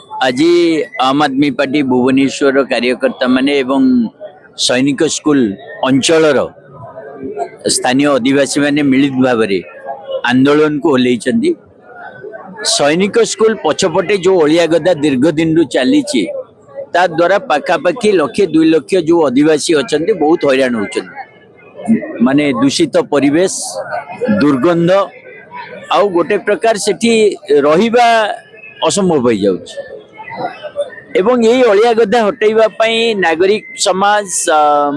आज आम आदमी पार्टी भुवनेश्वर कार्यकर्ता माने एवं सैनिक स्कूल अंचल स्थानीय आदिवासी माने मिलित भाव आंदोलन को ओल्लई सैनिक स्कूल पछपटे जो अलिया गदा दीर्घ दिन चली ता द्वारा पाखापाखि लक्षे 2 लाख जो आदिवासी अच्छा बहुत हैरान होती माने दूषित परिवेश दुर्गंध आउ गोटे प्रकार सेठी रहिबा असंभव हो जाउछ एवं यही अलिया गदा हटाइबा पई नागरिक समाज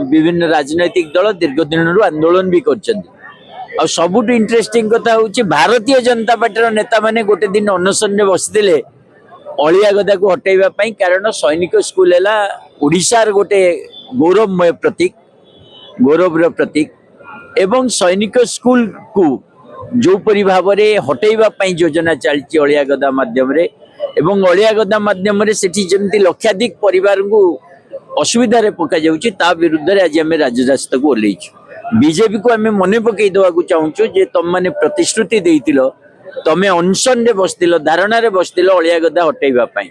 विभिन्न राजनैतिक दल दीर्घ दिन आंदोलन भी करछन्ती। सबुठ इंटरेस्टिंग कथा होची भारतीय जनता पार्टी नेता माने गोटे दिन अनशन रे बसिथिले अलिया गदा को हटाइबा पई कारण सैनिक स्कूल हैला ओडिशार गोटे गौरवमय प्रतीक गौरवर प्रतीक एवं सैनिक स्कूल को जो परि भाव रे हटाइबा पई योजना चलची अलिया गदा माध्यम रे एवं अलिया गदा माध्यम रे सेठी जेमती लक्षाधिक परिवार को असुविधा रे पका जाउची ता विरुद्ध रे आज हमें राजरास्ता को ओल्लैछु। बीजेपी को हमें मने पकई देवा को चाहूछु जे तुम माने प्रतिश्रुति देइतिलो तमे अनशन रे बसतिलो धारणा रे बसतिलो अलिया गदा हटाइबा पई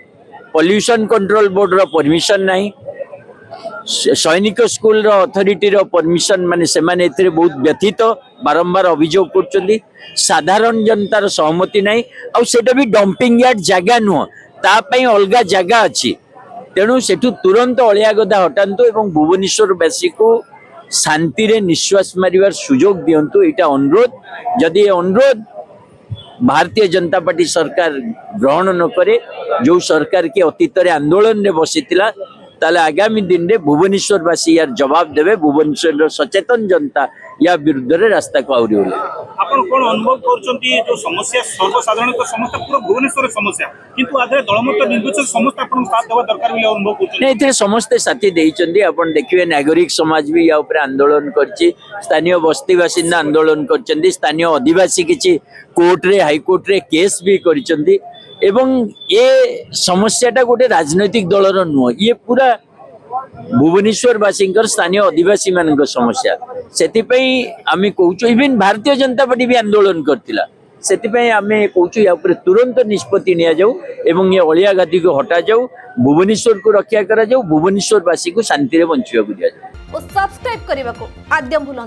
पोल्यूशन कंट्रोल बोर्ड रो परमिशन नाही सैनिक स्कूल रो अथॉरिटी रो परमिशन माने से माने एतरे बहुत व्यथित बारंबार अभियोग करछन्ती साधारण जनतार सहमति नाही आ सेटा भी डंपिंग यार्ड जगह नुह ता पई अलगा जगह अछि तेणु सेठु तुरंत अलिया गदा हटांतु एवं भुवनेश्वर वासी को शांति रे निश्वास मारिवार सुजोग दियंतु एटा अनुरोध जदि अनुरोध भारतीय जनता पार्टी सरकार ग्रहण न करे जो सरकार के अतीत रे आंदोलन रे बसितिला ताले आगामी दिन रे भुवनेश्वर वासी यार जवाब देवे भुवनेश्वर सचेतन जनता या विरुद्ध रे रास्ता को आउरी होले आपण कोन अनुभव करचंती जो समस्या सर्वसाधारण को समस्या पूरा भुवनेश्वर समस्या किंतु आधे दलमत निर्वाचन समस्त आपण साथ देवा दरकार बोले अनुभव करचंती नै इथे समस्त साथी देइचंदी आपण देखिबे नागरिक समाज भी या ऊपर आंदोलन करची स्थानीय बस्ती बासिंदा आंदोलन करचंदी स्थानीय आदिवासी किछि कोर्ट रे हाई कोर्ट रे केस भी करचंदी एवं ये समस्याटा गोटे राजनैतिक दलर नुह ये पूरा भुवनेश्वर वासींकर स्थानीय आदिवासी मान समस्या से आम कहूँ इवेन भारतीय जनता पार्टी भी आंदोलन करथिला से आम कहूँ या तुरंत निष्पत्ति निया जाऊ एवं ये अलिया गादी को हटा जाऊ भुवनेश्वर को रक्षा करा जाऊ भुवनेश्वर वासी को शांति रे बंचिबा को दिया जाऊ। सब्सक्राइब करने को आद्यम भूलु।